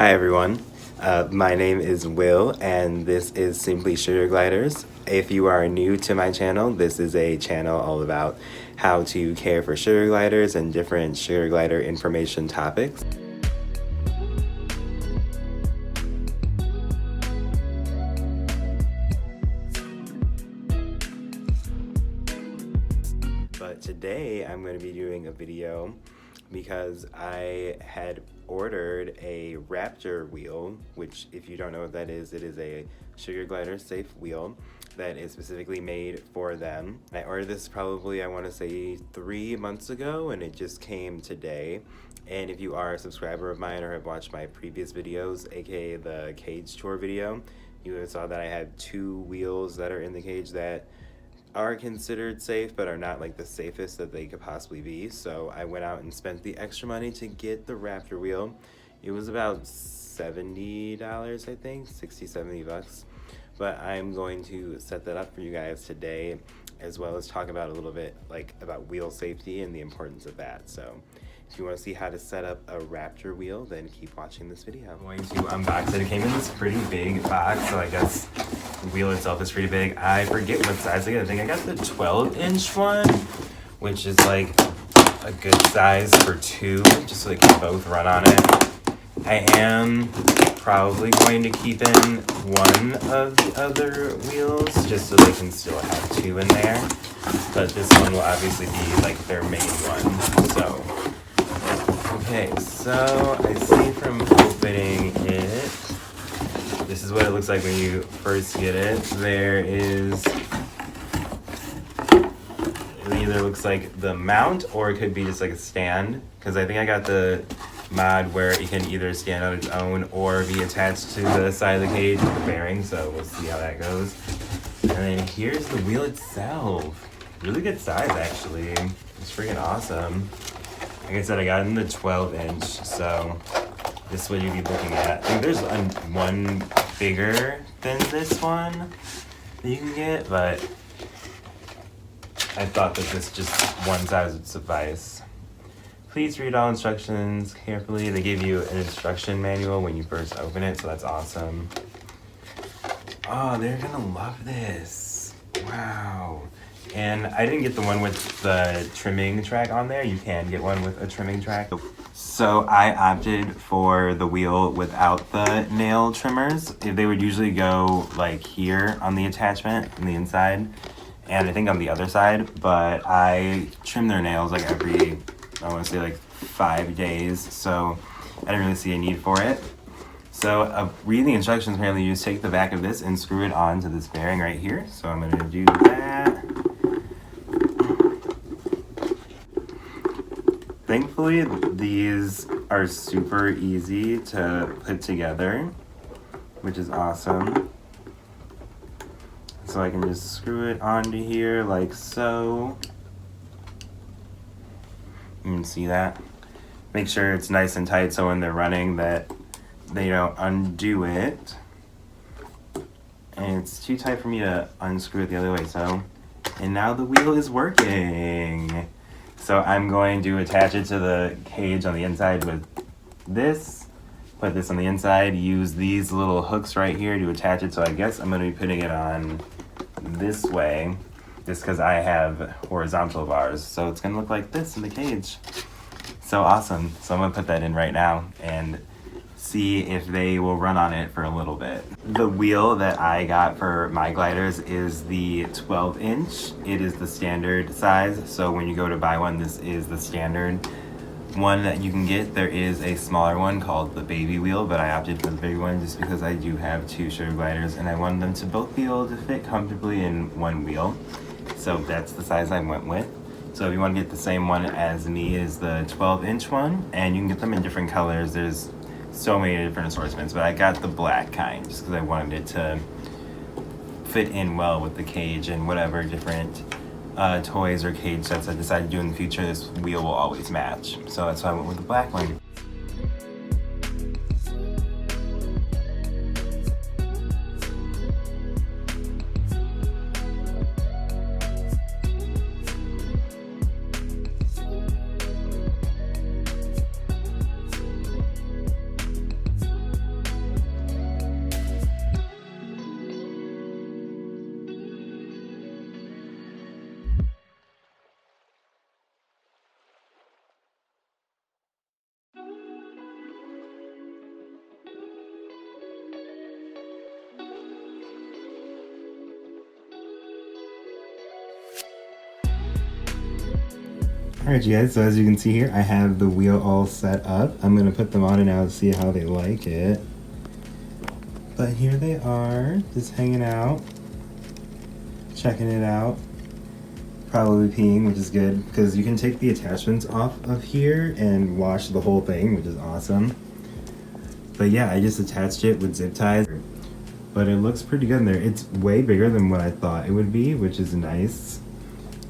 Hi everyone, my name is Will and this is Simply Sugar Gliders. If you are new to my channel, this is a channel all about how to care for sugar gliders and different sugar glider information topics. But today I'm going to be doing a video because I had ordered a Raptor wheel, which if you don't know what that is, it is a sugar glider safe wheel that is specifically made for them. I ordered this probably, I want to say 3 months ago, and it just came today. And if you are a subscriber of mine or have watched my previous videos, aka the cage tour video, you would have saw that I had 2 wheels that are in the cage that are considered safe but are not like the safest that they could possibly be. So I went out and spent the extra money to get the Raptor wheel. It was about $70, I think, 60-70 bucks. But I'm going to set that up for you guys today, as well as talk about a little bit like about wheel safety and the importance of that. So if you want to see how to set up a Raptor wheel, then keep watching this video. I'm going to unbox it. It came in this pretty big box, so I guess the wheel itself is pretty big. I forget what size I got. I think I got the 12-inch one, which is like a good size for 2, just so they can both run on it. I am probably going to keep in one of the other wheels, just so they can still have 2 in there. But this one will obviously be like their main one, so. Okay, so I see from opening it, this is what it looks like when you first get it. There is, it either looks like the mount or it could be just like a stand, because I think I got the mod where it can either stand on its own or be attached to the side of the cage with the bearing, so we'll see how that goes. And then here's the wheel itself. Really good size, actually. It's freaking awesome. Like I said, I got it in the 12-inch, so this is what you'd be looking at. I think there's one bigger than this one that you can get, but I thought that this just one size would suffice. Please read all instructions carefully. They give you an instruction manual when you first open it, so that's awesome. Oh, they're gonna love this. Wow. And I didn't get the one with the trimming track on there. You can get one with a trimming track. So I opted for the wheel without the nail trimmers. They would usually go like here on the attachment on the inside, and I think on the other side, but I trim their nails like every, I want to say like 5 days, so I didn't really see a need for it. So reading the instructions, apparently you just take the back of this and screw it onto this bearing right here. So I'm going to do that. Thankfully, these are super easy to put together, which is awesome. So I can just screw it onto here like so. You can see that. Make sure it's nice and tight so when they're running that they don't undo it. And it's too tight for me to unscrew it the other way, so. And now the wheel is working. So I'm going to attach it to the cage on the inside with this, put this on the inside, use these little hooks right here to attach it. So I guess I'm going to be putting it on this way, just because I have horizontal bars. So it's going to look like this in the cage. So awesome. So I'm going to put that in right now and see if they will run on it for a little bit. The wheel that I got for my gliders is the 12-inch. It is the standard size, so when you go to buy one, this is the standard one that you can get. There is a smaller one called the baby wheel, but I opted for the big one just because I do have 2 sugar gliders and I wanted them to both be able to fit comfortably in one wheel. So that's the size I went with. So if you want to get the same one as me, is the 12-inch one, and you can get them in different colors. There's so many different assortments, but I got the black kind just because I wanted it to fit in well with the cage and whatever different toys or cage sets I decide to do in the future. This wheel will always match, so that's why I went with the black one. Alright you guys, so as you can see here, I have the wheel all set up. I'm going to put them on and now see how they like it. But here they are, just hanging out, checking it out. Probably peeing, which is good, because you can take the attachments off of here and wash the whole thing, which is awesome. But yeah, I just attached it with zip ties. But it looks pretty good in there. It's way bigger than what I thought it would be, which is nice.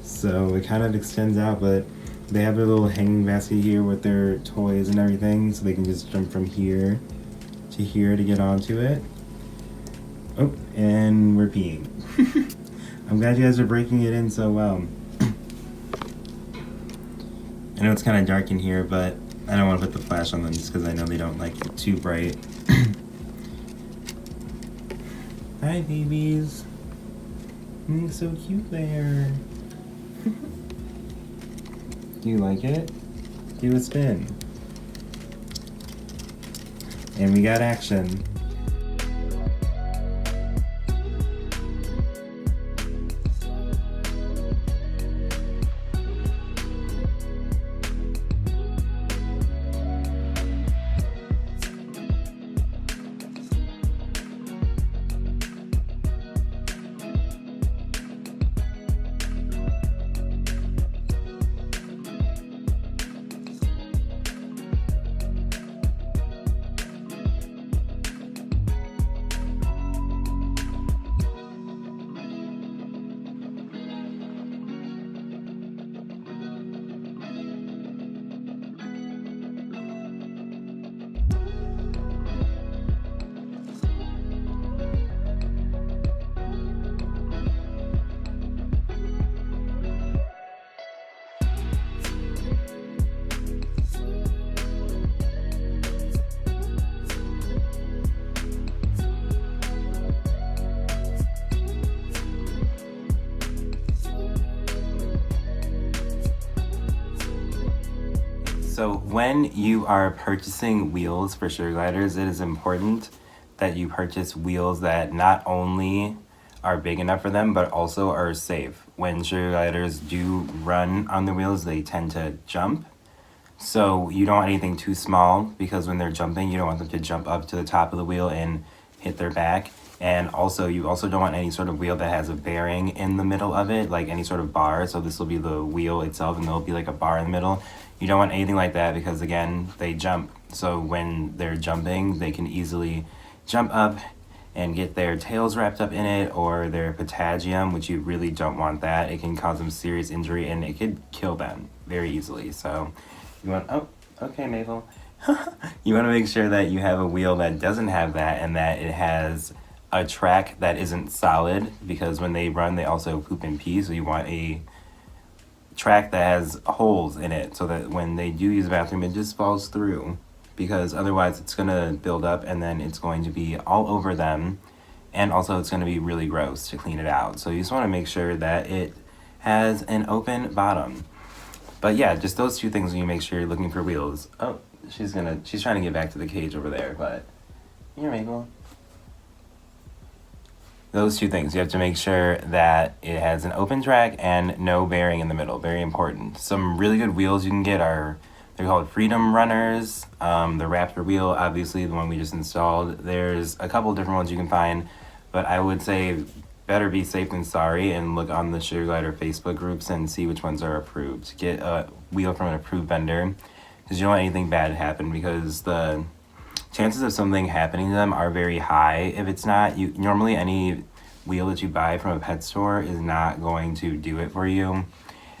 So it kind of extends out, but they have their little hanging basket here with their toys and everything, so they can just jump from here to get onto it. Oh, and we're peeing. I'm glad you guys are breaking it in so well. I know it's kind of dark in here, but I don't want to put the flash on them just because I know they don't like it too bright. Hi, babies. So cute there. Do you like it? Do a spin. And we got action. So when you are purchasing wheels for sugar gliders, it is important that you purchase wheels that not only are big enough for them, but also are safe. When sugar gliders do run on the wheels, they tend to jump. So you don't want anything too small, because when they're jumping, you don't want them to jump up to the top of the wheel and hit their back. And also, you also don't want any sort of wheel that has a bearing in the middle of it, like any sort of bar. So this will be the wheel itself, and there'll be like a bar in the middle. You don't want anything like that because, again, they jump. So when they're jumping, they can easily jump up and get their tails wrapped up in it, or their patagium, which you really don't want that. It can cause them serious injury, and it could kill them very easily. So you want, oh, okay, Mabel. You want to make sure that you have a wheel that doesn't have that, and that it has a track that isn't solid, because when they run, they also poop and pee. So you want a track that has holes in it, so that when they do use the bathroom, it just falls through, because otherwise it's going to build up and then it's going to be all over them, and also it's going to be really gross to clean it out. So you just want to make sure that it has an open bottom. But yeah, just those two things when you make sure you're looking for wheels. Oh, she's trying to get back to the cage over there, but here, Mabel. Those two things. You have to make sure that it has an open track and no bearing in the middle. Very important. Some really good wheels you can get are, they're called Freedom Runners. The Raptor wheel, obviously the one we just installed. There's a couple different ones you can find, but I would say better be safe than sorry, and look on the Sugar Glider Facebook groups and see which ones are approved. Get a wheel from an approved vendor, because you don't want anything bad to happen, because the chances of something happening to them are very high. If it's not, normally any wheel that you buy from a pet store is not going to do it for you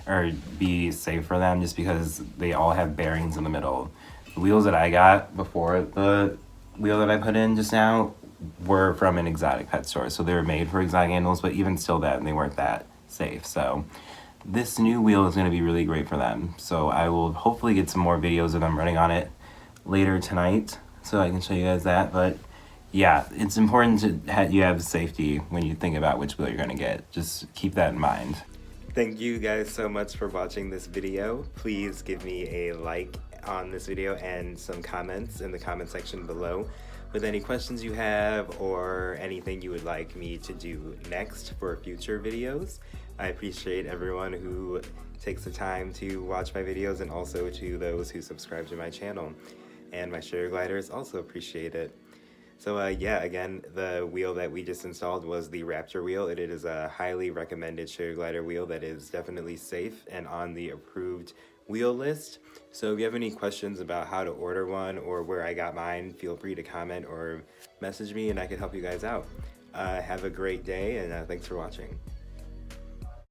or be safe for them, just because they all have bearings in the middle. The wheels that I got before the wheel that I put in just now were from an exotic pet store, so they were made for exotic animals, but even still that, they weren't that safe. So this new wheel is going to be really great for them. So I will hopefully get some more videos of them running on it later tonight, so I can show you guys that. But yeah, it's important to you have safety when you think about which wheel you're going to get. Just keep that in mind. Thank you guys so much for watching this video. Please give me a like on this video and some comments in the comment section below. with any questions you have or anything you would like me to do next for future videos. I appreciate everyone who takes the time to watch my videos, and also to those who subscribe to my channel. And my sugar gliders also appreciate it. So yeah, again, the wheel that we just installed was the Raptor wheel. It is a highly recommended sugar glider wheel that is definitely safe and on the approved wheel list. So if you have any questions about how to order one or where I got mine, feel free to comment or message me and I can help you guys out. Have a great day, and thanks for watching.